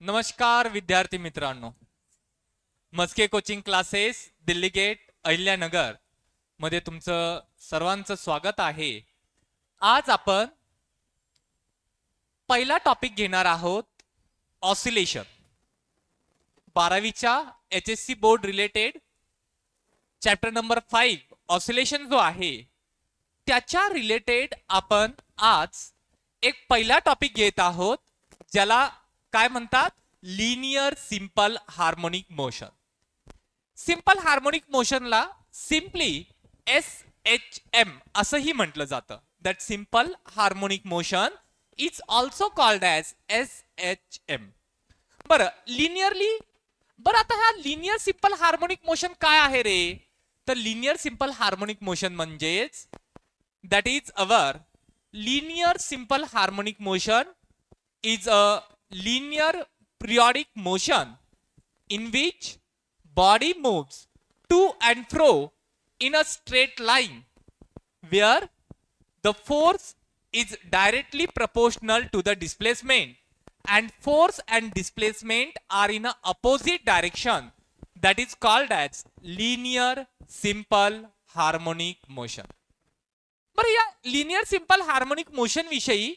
नमस्कार विद्यार्थी मित्रांनो, Maske coaching classes Delhi gate Ahilyanagar मध्ये तुमचं सर्वांचं स्वागत आहे। आज आपण पहिला टॉपिक घेणार आहोत, ऑसिलेशन। 12वीच्या HSC board related chapter number 5 oscillation जो आहे त्याच्या रिलेटेड आपण आज एक पहिला टॉपिक घेत आहोत, ज्याला काय म्हणतात, linear simple harmonic motion. Simple harmonic मोशनला सिंपली SHM असंही म्हटलं जातं। That simple harmonic motion is also called as SHM। बरं, लिनियरली बरं, आता हा लिनियर सिंपल हार्मोनिक मोशन काय आहे रे? तर लिनियर सिंपल हार्मोनिक मोशन म्हणजेच that is our linear simple harmonic motion is a linear periodic motion in which body moves to and fro in a straight line where the force is directly proportional to the displacement and force and displacement are in a opposite direction, that is called as linear simple harmonic motion। बरं, या linear simple harmonic motion विषयी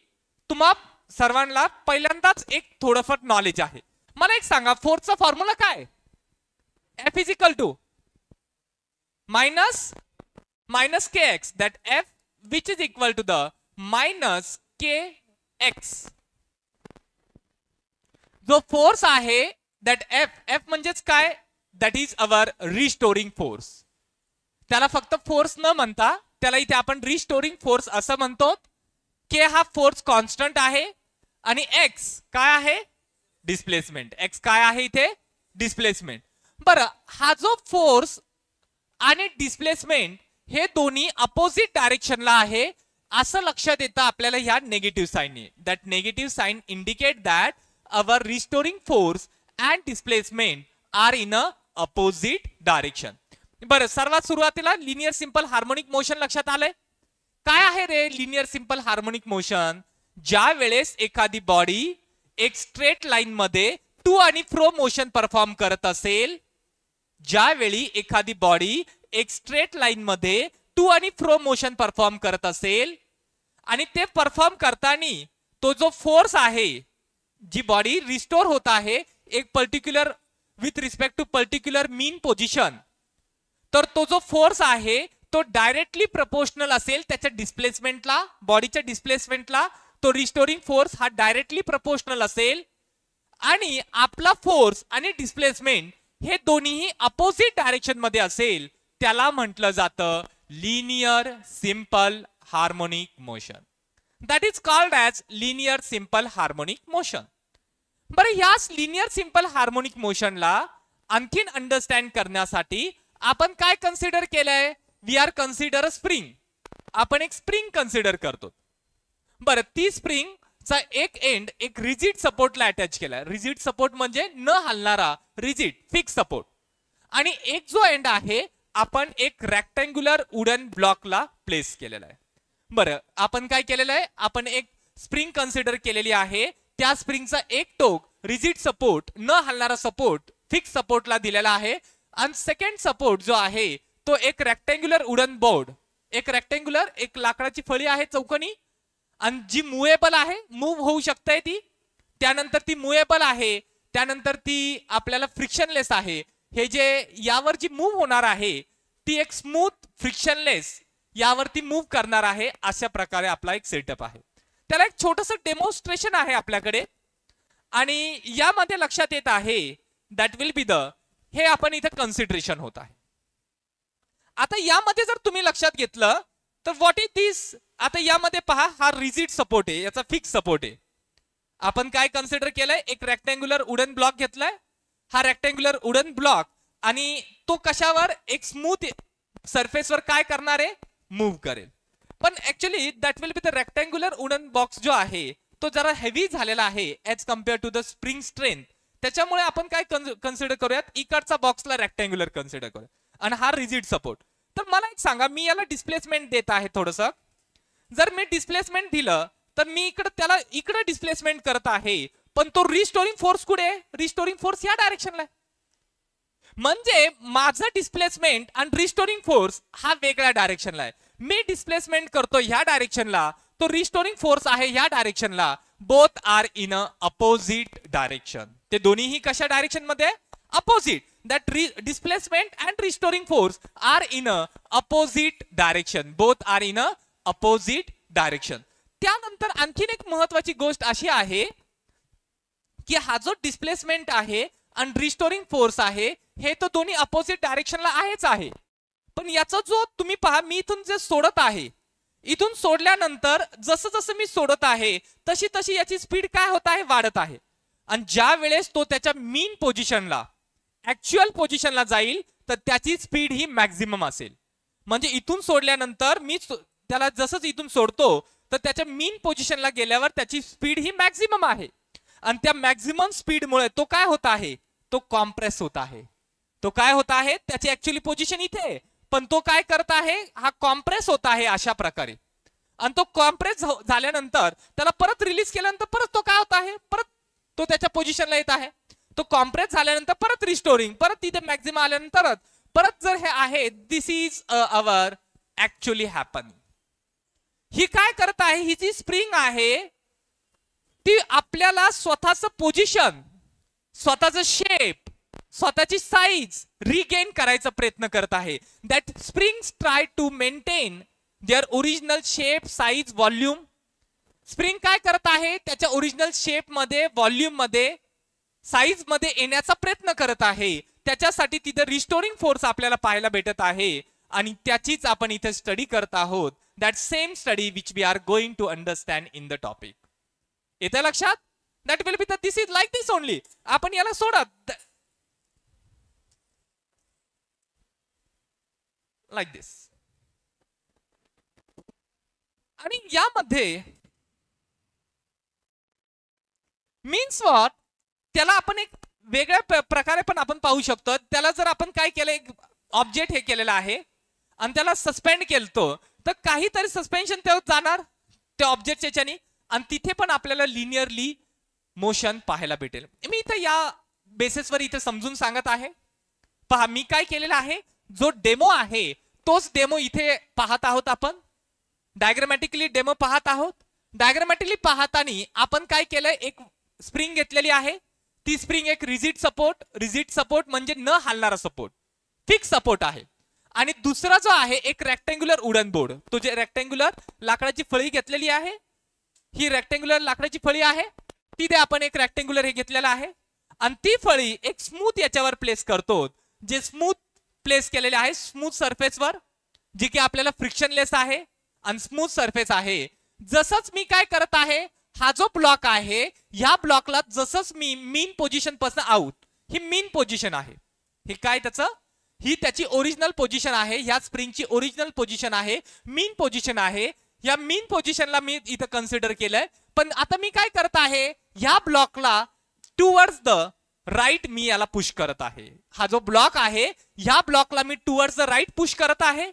तुम्हा सर्वांना पहिल्यांदाच एक थोडंफार knowledge आहे। मला एक सांगा, फोर्सचा फॉर्म्युला काय? F is equal to minus kx, that F which is equal to the minus kx। जो फोर्स आहे दॅट F म्हणजेच काय, that is our restoring force. त्याला फक्त फोर्स न म्हणता त्याला इथे आपण रिस्टोरिंग फोर्स असं म्हणतो। के हा फोर्स कॉन्स्टंट आहे आणि एक्स काय आहे, डिस्प्लेसमेंट। एक्स काय आहे इथे, डिस्प्लेसमेंट। बरं, हा जो फोर्स आणि डिस्प्लेसमेंट हे दोन्ही अपोजिट डायरेक्शनला आहे असं लक्षात येतं आपल्याला ह्या नेगेटिव्ह साइनने। That negative sign indicate that our restoring force and displacement are in a opposite direction. बरं, सर्वात सुरुवातीला लिनियर सिंपल हार्मोनिक मोशन लक्षात आलंय। काय आहे रे लिनियर सिंपल हार्मोनिक मोशन? ज्या वेळेस एखादी बॉडी एक स्ट्रेट लाईन मध्ये टू आणि फ्रो मोशन परफॉर्म करत असेल, ज्यावेळी एखादी बॉडी एक स्ट्रेट लाईन मध्ये टू आणि फ्रो मोशन परफॉर्म करत असेल आणि ते परफॉर्म करताना तो जो फोर्स आहे, जी बॉडी रिस्टोर होत आहे एक particular with respect to particular mean position, तर तो जो फोर्स आहे तो डायरेक्टली प्रपोर्शनल असेल त्याच्या डिस्प्लेसमेंटला, बॉडीच्या डिस्प्लेसमेंटला। तो रिस्टोरिंग फोर्स हा डायरेक्टली प्रपोर्शनल असेल आणि आपला फोर्स आणि डिस्प्लेसमेंट हे दोन्हीही अपोजिट डायरेक्शन मध्ये असेल, त्याला म्हटलं जातं linear simple harmonic motion. That is called as linear simple harmonic motion. बरं, ह्याच लिनियर सिंपल हार्मोनिक मोशनला आणखीन अंडरस्टँड करण्यासाठी आपण काय कन्सिडर केलंय? We are consider a spring. आपण एक स्प्रिंग कन्सिडर करतो। बरं, ती स्प्रिंग चा एक एंड एक रिजिड सपोर्टला अटॅच केलाय। रिजिड सपोर्ट म्हणजे न हलणारा, रिजिड फिक्स सपोर्ट। आणि एक जो एंड आहे आपण एक रेक्टँग्युलर वुडन ब्लॉकला प्लेस केलेला आहे। बरं, आपण काय केलेलं आहे, आपण एक स्प्रिंग कन्सिडर केलेली आहे। त्या स्प्रिंगचा एक टोक रिजिड सपोर्ट, न हलणारा सपोर्ट, फिक्स सपोर्टला दिलेला आहे आणि सेकंड सपोर्ट जो आहे तो एक रेक्टँग्युलर वुडन बोर्ड, एक रेक्टँग्युलर एक लाकडाची फळी आहे चौकोनी, आणि जी मुव्हेबल आहे, मूव्ह होऊ शकते ती, त्यानंतर ती मुव्हेबल आहे, त्यानंतर ती आपल्याला फ्रिक्शनलेस आहे। हे जे यावर जी मूव्ह होणार आहे ती एक स्मूथ फ्रिक्शनलेस यावरती मूव्ह करणार आहे। अशा प्रकारे आपला एक सेटअप आहे। त्याला एक छोटंसं डेमॉन्स्ट्रेशन आहे आपल्याकडे आणि यामध्ये लक्षात येत आहे दॅट विल बी द, हे आपण इथे कन्सिडरेशन होत आहे। आता यामध्ये जर तुम्ही लक्षात घेतलं तर व्हॉट इज दिस, आता यामध्ये पहा, हा रिजिड सपोर्ट आहे, याचा फिक्स सपोर्ट आहे। आपण काय कन्सिडर केलंय, एक रेक्टँग्युलर वुडन ब्लॉक घेतलाय। हा रेक्टँग्युलर वुडन ब्लॉक आणि तो कशावर, एक स्मूथ सरफेसवर काय करणार आहे, मूव्ह करेल। पण actually that will be the rectangular wooden box जो आहे तो जरा हेवी झालेला आहे as compare to the spring strength. त्याच्यामुळे आपण काय कन्सिडर करूयात, इकडचा बॉक्सला रेक्टँग्युलर कन्सिडर करूया आणि हा रिजिड सपोर्ट। तर मला एक सांगा, मी याला डिस्प्लेसमेंट देत आहे थोडंसं। जर मी डिस्प्लेसमेंट दिलं तर मी इकडे त्याला इकडे डिस्प्लेसमेंट करत आहे, पण तो रिस्टोरिंग फोर्स कुठे आहे? रिस्टोरिंग फोर्स या डायरेक्शनला आहे. म्हणजे माझं डिस्प्लेसमेंट आणि रिस्टोरिंग फोर्स हा वेगळ्या डायरेक्शनला आहे. मी डिस्प्लेसमेंट करतो ह्या डायरेक्शनला, तो रिस्टोरिंग फोर्स आहे ह्या डायरेक्शनला. Both are in a opposite direction. ते दोन्हीही कशा डायरेक्शन मध्ये? Opposite. That displacement and restoring force are in a opposite direction. Both are in a opposite direction. त्यानंतर आणखीन एक महत्वाची गोष्ट अशी आहे की हा जो डिस्प्लेसमेंट आहे आणि रिस्टोरिंग फोर्स आहे हे तो दोन्ही अपोजिट डायरेक्शनला आहेच आहे. पण याचा जो तुम्ही पहा, मी इथून जे सोडत आहे, इथून सोडल्यानंतर जसं जसं मी सोडत आहे तशी तशी याची स्पीड काय होत आहे? वाढत आहे. आणि ज्या वेळेस तो त्याच्या मीन पोझिशनला, ऍक्च्युअल पोझिशनला जाईल तर त्याची स्पीड ही मॅक्झिमम असेल. म्हणजे इथून सोडल्यानंतर मी त्याला जसंच इथून सोडतो तर त्याच्या मीन पोझिशनला गेल्यावर त्याची स्पीड ही मॅक्झिमम आहे. आणि त्या मॅक्झिमम स्पीडमुळे तो काय होत आहे? तो कॉम्प्रेस होत आहे. तो काय होत आहे? त्याची ऍक्च्युअली पोझिशन इथे आहे, पण तो काय करत आहे? हा कॉम्प्रेस होत आहे अशा प्रकारे. आणि तो कॉम्प्रेस झाल्यानंतर त्याला परत रिलीज केल्यानंतर परत तो काय होत आहे? परत तो त्याच्या पोझिशनला येत आहे. तो कॉम्प्रेस झाल्यानंतर परत रिस्टोरिंग, परत तिथे मॅक्झिमम आल्यानंतर परत जर हे आहे, दिस इज अवर ऍक्च्युअली हॅपन. ही काय करत आहे? ही जी स्प्रिंग आहे ती आपल्याला स्वतःचं पोझिशन, स्वतःचं शेप, स्वतःची साईज रिगेन करायचा प्रयत्न करत आहे. That springs try to maintain their original shape, size, volume. Spring काय करत आहे? त्याच्या ओरिजिनल शेप मध्ये, व्हॉल्यूम मध्ये, साईज मध्ये येण्याचा प्रयत्न करत आहे. त्याच्यासाठी तिथे रिस्टोरिंग फोर्स आपल्याला पाहायला भेटत आहे आणि त्याचीच आपण इथे स्टडी करत आहोत. That same study which we are going to understand in the topic. येतं लक्षात? That will be the this is like this only. आपण याला सोडा लाईक दिस. आणि यामध्ये मीन्स व्हॉट, त्याला आपण एक वेगळ्या प्रकारे पण आपण पाहू शकतो. त्याला जर आपण काय केलं, एक ऑब्जेक्ट हे केलेलं आहे आणि त्याला सस्पेंड केलतो तर काहीतरी सस्पेन्शन तेव्हा जाणार त्या ऑब्जेक्टच्या याच्यानी आणि तिथे पण आपल्याला लिनियरली मोशन पाहायला भेटेल. मी इथे या बेसिसवर इथे समजून सांगत आहे. पहा, मी काय केलेलं आहे, जो डेमो आहे तोच डेमो इथे पाहत आहोत. आपण डायग्रामॅटिकली डेमो पाहत आहोत. डायग्रामॅटिकली पाहताना आपण काय केलंय, एक स्प्रिंग घेतलेली आहे. ती स्प्रिंग एक रिजिड सपोर्ट, रिजिड सपोर्ट म्हणजे न हलणारा सपोर्ट, फिक्स सपोर्ट आहे. आणि दुसरा जो आहे एक रेक्टेंग्युलर वुडन बोर्ड, तो जे रेक्टेंग्युलर लाकडाची फळी घेतलेली आहे, ही रेक्टेंग्युलर लाकडाची फळी आहे, तिथे आपण एक रेक्टेंग्युलर हे घेतलेलं आहे आणि ती फळी एक स्मूथ याच्यावर प्लेस करतो. जे स्मूथ प्लेस केलेले आहे स्मूथ सरफेसवर, जी की आपल्याला फ्रिक्शनलेस आहे आणि स्मूथ सरफेस आहे. जसंच मी काय करत आहे, हा जो ब्लॉक आहे ह्या ब्लॉकला जसंच मी मीन पोझिशन पासून आउट, ही मीन पोझिशन आहे, हे काय त्याचं, ही त्याची ओरिजिनल पोझिशन आहे. ह्या स्प्रिंगची ओरिजिनल पोझिशन आहे, मीन पोझिशन आहे. या मीन पोझिशनला मी इथं कन्सिडर केलंय. पण आता मी काय करत आहे, ह्या ब्लॉकला टुवर्ड्स द राईट मी याला पुश करत आहे. हा जो ब्लॉक आहे ह्या ब्लॉकला मी टुवर्ड्स द राईट पुश करत आहे.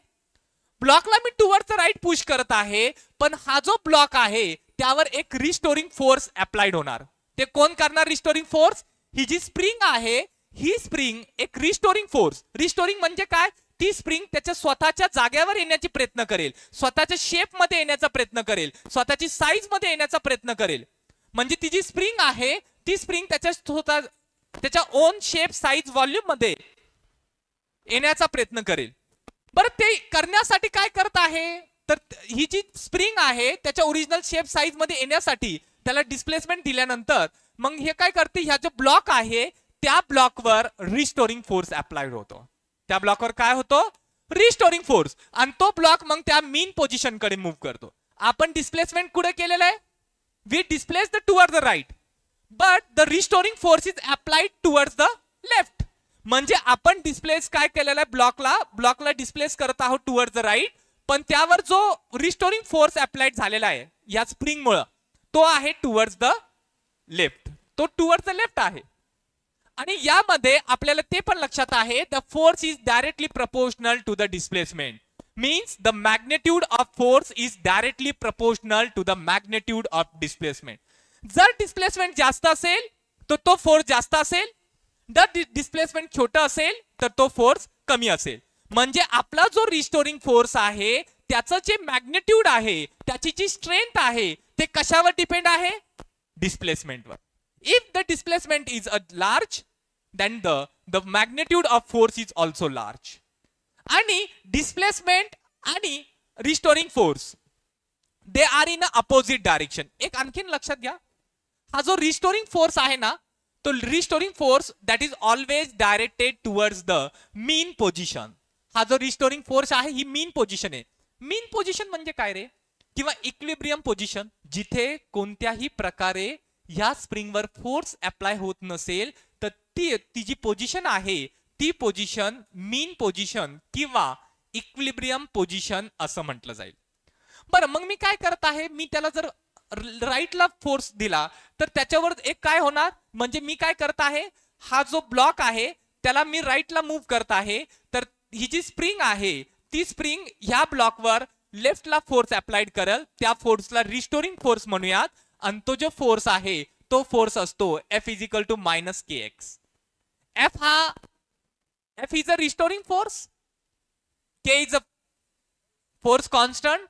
ब्लॉकला मी टुवर्ड्स द राईट पुश करत आहे. पण हा जो ब्लॉक आहे त्यावर एक रिस्टोरिंग फोर्स अप्लाइड होणार. ते कोण करणार रिस्टोरिंग फोर्स? ही जी स्प्रिंग आहे ही स्प्रिंग एक रिस्टोरिंग फोर्स, रिस्टोरिंग म्हणजे काय, ती स्प्रिंग त्याच्या स्वतःच्या जागेवर येण्याची प्रयत्न करेल, स्वतःच्या शेप मध्ये येण्याचा प्रयत्न करेल, स्वतःची साईज मध्ये येण्याचा प्रयत्न करेल. म्हणजे ती जी स्प्रिंग आहे ती स्प्रिंग त्याच्या ओन शेप, साईज, व्हॉल्यूम मध्ये येण्याचा प्रयत्न करेल. बरं, ते करण्यासाठी काय करत आहे, तर ही जी स्प्रिंग आहे त्याच्या ओरिजिनल शेप, साईज मध्ये येण्यासाठी त्याला डिस्प्लेसमेंट दिल्यानंतर मग हे काय करते, ह्या जो ब्लॉक आहे त्या ब्लॉकवर रिस्टोरिंग फोर्स अप्लाइड होतो. त्या ब्लॉकवर काय होतो, रिस्टोरिंग फोर्स. आणि तो ब्लॉक मग त्या मीन पोझिशन कडे मूव्ह करतो. आपण डिस्प्लेसमेंट कुठे केलेलं आहे, we displace the toward the right, but the restoring force is applied towards the left. म्हणजे आपण डिस्प्लेस काय केलेलं आहे, ब्लॉकला डिस्प्लेस करत आहोत टुवर्ड्स द राईट, पण त्यावर जो रिस्टोरिंग फोर्स अप्लाइड झालेला आहे या स्प्रिंग मुळे तो आहे टुवर्ड्स द लेफ्ट, तो टुवर्ड्स द लेफ्ट आहे. आणि यामध्ये आपल्याला ते पण लक्षात आहे, the force is directly proportional to the displacement. Means the magnitude of force is directly proportional to the magnitude of displacement. जर डिस्प्लेसमेंट जास्त असेल तर तो फोर्स जास्त असेल, जर डिस्प्लेसमेंट छोटा असेल तर तो फोर्स कमी असेल. म्हणजे आपला जो रिस्टोरिंग फोर्स आहे त्याचं जे मॅग्निट्यूड आहे, त्याची जी स्ट्रेंथ आहे ते कशावर डिपेंड आहे? डिस्प्लेसमेंटवर. If the displacement is a large then the magnitude of force is also large. आणि डिस्प्लेसमेंट आणि restoring force they are in opposite direction. एक आणखीन लक्षात घ्या, हा जो रिस्टोरिंग फोर्स आहे ना, तो restoring force that is always directed towards the mean position. हा जो रिस्टोरिंग फोर्स आहे ही मीन पोझिशन आहे. मीन पोझिशन म्हणजे काय रे? किंवा इक्विलिब्रियम पोझिशन, जिथे कोणत्याही प्रकारे या स्प्रिंगवर फोर्स अप्लाय होत नसेल तर ती जी पोझिशन आहे ती पोझिशन मीन पोझिशन किंवा इक्विलिब्रियम पोझिशन असं म्हटलं जाईल. बरं, मग मी काय करत आहे, मी त्याला जर राईटला फोर्स दिला तर त्याच्यावर एक काय होणार, म्हणजे मी काय करत आहे, हा जो ब्लॉक आहे त्याला मी राईटला मूव्ह करत आहे, तर ही जी स्प्रिंग आहे ती स्प्रिंग ह्या ब्लॉकवर लेफ्टला फोर्स अप्लाइड करेल, त्या फोर्सला रिस्टोरिंग फोर्स म्हणूयात. आणि तो जो फोर्स आहे तो फोर्स असतो F is equal to minus KX. F is a restoring force, K is a force constant,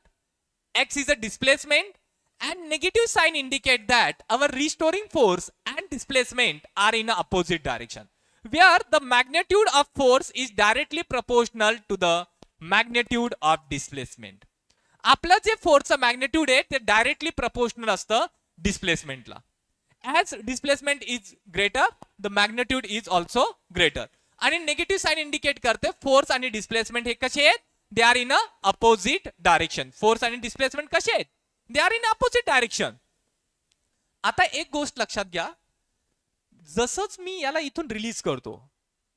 X is a displacement, and negative sign indicate that our restoring force and displacement are in a opposite direction, where the magnitude of force is directly proportional to the magnitude of displacement. आपलं जे फोर्सचं magnitude आहे ते directly proportional असतं डिस्प्लेसमेंटला. As displacement is greater the magnitude is also greater. आणि negative sign indicate करते force आणि displacement हे कसे आहेत? They are in a opposite direction. Force आणि डिस्प्लेसमेंट कसे आहेत? They are in opposite direction. आता एक गोष्ट लक्षात घ्या, जसंच मी याला इथून रिलीज करतो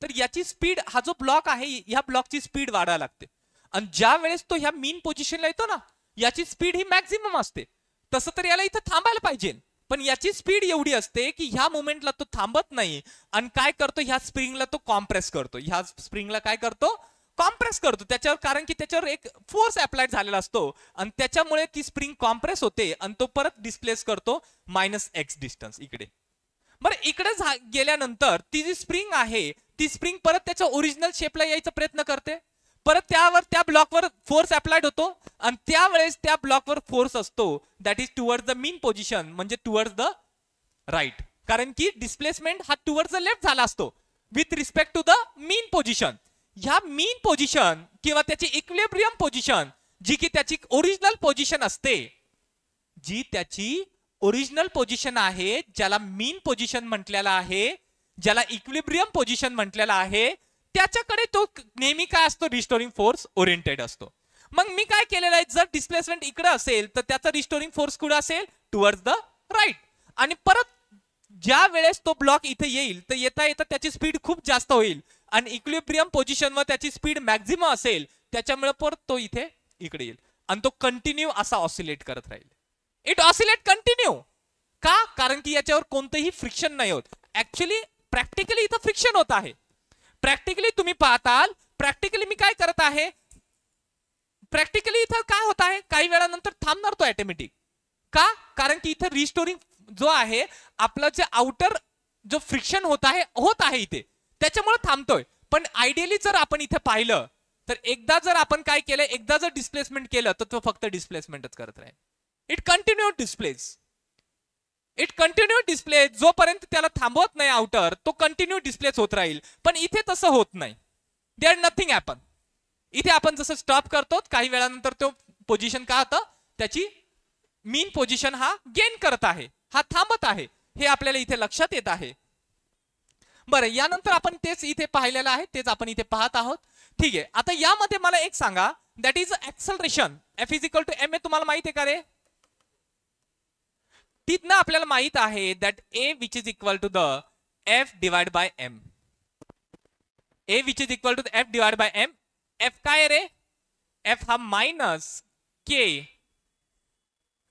तर याची स्पीड, हा जो ब्लॉक आहे ह्या ब्लॉकची स्पीड वाढायला लागते. आणि ज्या वेळेस तो ह्या मीन पोझिशनला येतो ना, याची स्पीड ही मॅक्झिमम असते. तसं तर याला इथं थांबायला पाहिजे, पण याची स्पीड एवढी असते की ह्या मोमेंटला तो थांबत नाही आणि काय करतो, ह्या स्प्रिंगला तो कॉम्प्रेस करतो. ह्या स्प्रिंगला काय करतो? कॉम्प्रेस करतो त्याच्यावर, कारण की त्याच्यावर एक फोर्स अप्लाइड झालेला असतो आणि त्याच्यामुळे ती स्प्रिंग कॉम्प्रेस होते आणि तो परत डिस्प्लेस करतो -x डिस्टन्स इकडे. बरं, इकडे गेल्यानंतर ती जी स्प्रिंग आहे ती स्प्रिंग परत त्याच्या ओरिजिनल शेपला यायचा प्रयत्न करते. परत त्यावर त्या ब्लॉकवर फोर्स अप्लाइड होतो आणि त्यावेळेस त्या ब्लॉकवर फोर्स असतो that is towards the mean position, म्हणजे टुवर्ड्स द राईट. कारण की डिस्प्लेसमेंट हा टुवर्ड्स द लेफ्ट झाला असतो with respect to the mean position. ह्या मीन पोझिशन किंवा त्याची इक्विलिब्रियम पोझिशन, जी की त्याची ओरिजिनल पोझिशन असते, जी त्याची ओरिजिनल पोझिशन आहे, ज्याला मीन पोझिशन म्हटलेला आहे, ज्याला इक्विलिब्रियम पोझिशन म्हटलेला आहे, त्याच्याकडे तो नेहमी काय असतो? रिस्टोरिंग फोर्स ओरिएंटेड असतो. मग मी काय केलेलं आहे, जर डिस्प्लेसमेंट इकडे असेल तर त्याचा रिस्टोरिंग फोर्स कुठे असेल? Towards the right. आणि परत ज्या वेळेस तो ब्लॉक इथे येईल तर येता येता त्याची स्पीड खूप जास्त होईल आणि इक्विलिब्रियम पोझिशनवर त्याची स्पीड मॅक्झिमम असेल, त्याच्यामुळे परत तो इथे इकडे येईल आणि तो कंटिन्यू असा ऑसिलेट करत राहील. It oscillate continue. का? कारण की याच्यावर कोणतंही फ्रिक्शन नाही होत. ऍक्च्युली प्रॅक्टिकली इथं फ्रिक्शन होत आहे. प्रॅक्टिकली तुम्ही पाहताल, प्रॅक्टिकली मी काय करत आहे, प्रॅक्टिकली इथं काय होत आहे, काही वेळानंतर थांबणार तो ऑटोमॅटिक. का? कारण की इथं रिस्टोरिंग जो आहे आपलं जे आउटर जो फ्रिक्शन होत आहे इथे, त्याच्यामुळे थांबतोय. पण आयडियली जर आपण इथे पाहिलं तर एकदा जर आपण काय केलं, एकदा जर डिस्प्लेसमेंट केलं तर तो फक्त डिस्प्लेसमेंटच करत राहील. It continue displace. It continue display, जोपर्यंत त्याला थांबवत नाही आउटर, तो कंटिन्यू डिस्प्लेस होत राहील. पण इथे तसं होत नाही. There nothing happen. इथे आपण जसं स्टॉप करतो काही वेळानंतर तो पोझिशन काय होतं, त्याची मीन पोझिशन हा गेन करत आहे, हा थांबत आहे, हे आपल्याला इथे लक्षात येत आहे. बरं, यानंतर आपण तेच इथे पाहिलेलं आहे, तेच आपण इथे पाहत आहोत. ठीक आहे, आता यामध्ये मला एक सांगा, that is acceleration F is equal to m. तुम्हाला माहित आहे का रे? तिथनं आपल्याला माहित आहे that A which is equal to the F divide by M. A which is equal to the F divide by M. F काय रे? F हा minus K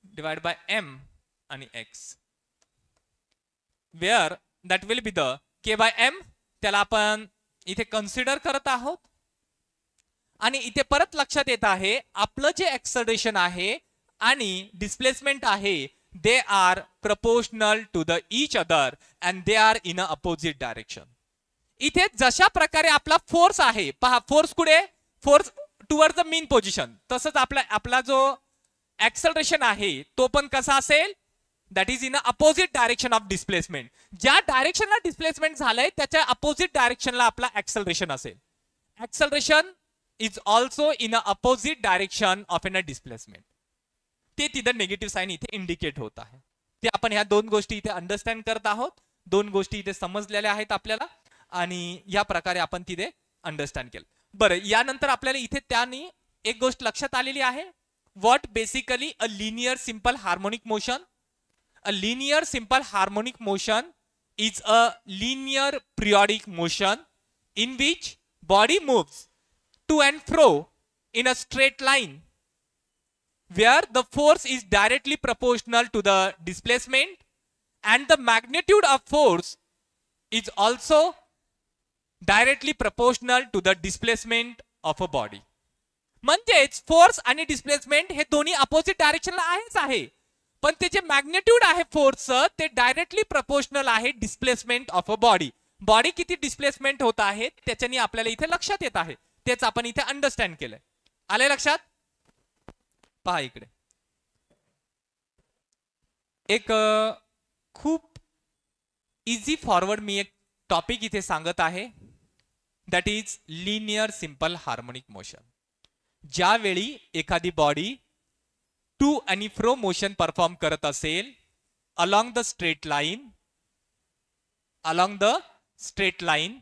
divide by M आणि X, where that will be the K by M. त्याला आपण इथे consider करत आहोत. आणि इथे परत लक्षात येत आहे आपलं जे ऍक्सलरेशन आहे आणि डिस्प्लेसमेंट आहे they are proportional to the each other and they are in a opposite direction. इथे जशा प्रकारे आपला फोर्स आहे पहा, फोर्स कुठे, force toward the mean position, तसंच आपला जो ऍक्सलरेशन आहे तो पण कसा असेल, that is in a opposite direction of displacement. ज्या डायरेक्शनला डिस्प्लेसमेंट झालंय त्याच्या अपोजिट डायरेक्शनला आपला ऍक्सलरेशन असेल. Acceleration is also in a opposite direction of in a displacement. ते तिथं निगेटिव्ह साइन इथे इंडिकेट होत आहे. ते आपण ह्या दोन गोष्टी इथे अंडरस्टँड करत आहोत. दोन गोष्टी इथे समजलेल्या आहेत आपल्याला आणि या प्रकारे आपण तिथे अंडरस्टँड केलं. बरं, यानंतर आपल्याला इथे त्यांनी एक गोष्ट लक्षात आलेली आहे. What basically a linear simple harmonic motion. A linear simple harmonic motion is a linear periodic motion in which body moves to and fro in a straight line where the force is directly proportional to the displacement and the magnitude of force is also directly proportional to the displacement of a body. म्हणजेच force आणि displacement हे दोन्ही opposite डायरेक्शनला आहेच आहे, पण त्याचे magnitude आहे फोर्सचं ते डायरेक्टली प्रपोर्शनल आहे displacement of a body. Body किती डिस्प्लेसमेंट होत आहे त्याच्यानी आपल्याला इथे लक्षात येत आहे. तेच आपण इथे अंडरस्टँड केलंय. आले लक्षात? पहा इकडे एक खूप इझी फॉरवर्ड मी एक टॉपिक इथे सांगत आहे, that is linear simple harmonic motion. ज्यावेळी एखादी बॉडी टू आणि फ्रो मोशन परफॉर्म करत असेल अलॉंग द स्ट्रेट लाईन,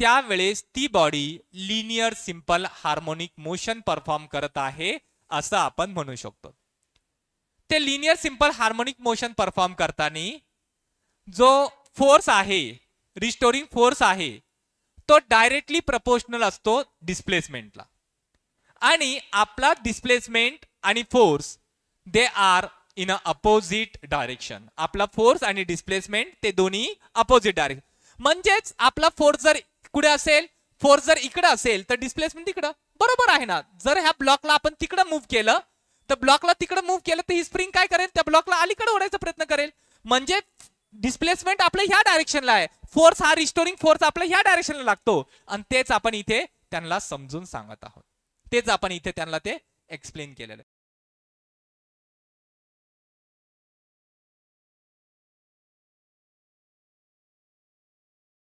त्यावेळेस ती body linear simple harmonic motion perform करत आहे असं आपण म्हणू शकतो. ते linear simple harmonic motion perform करताना जो फोर्स आहे, रिस्टोरिंग फोर्स आहे, तो डायरेक्टली प्रपोर्शनल असतो डिस्प्लेसमेंटला. आणि आपला डिस्प्लेसमेंट आणि force they are in a opposite direction. आपला फोर्स आणि डिस्प्लेसमेंट ते दोन्ही अपोजिट डायरेक्शन. म्हणजेच आपला फोर्स जर कुठे असेल, फोर्स जर इकडे असेल तर डिस्प्लेसमेंट तिकडं. बरोबर आहे ना? जर ह्या ब्लॉकला आपण तिकडे मूव्ह केलं तर ब्लॉकला तिकडे मूव्ह केलं तर ही स्प्रिंग काय करेल, त्या ब्लॉकला अलीकडे ओढायचा प्रयत्न करेल. म्हणजे डिस्प्लेसमेंट आपल्या ह्या डायरेक्शनला आहे, फोर्स हा रिस्टोरिंग फोर्स आपल्या ह्या डायरेक्शनला लागतो. आणि तेच आपण इथे त्यांना समजून सांगत आहोत, तेच आपण इथे त्यांना ते एक्सप्लेन केलेलं आहे.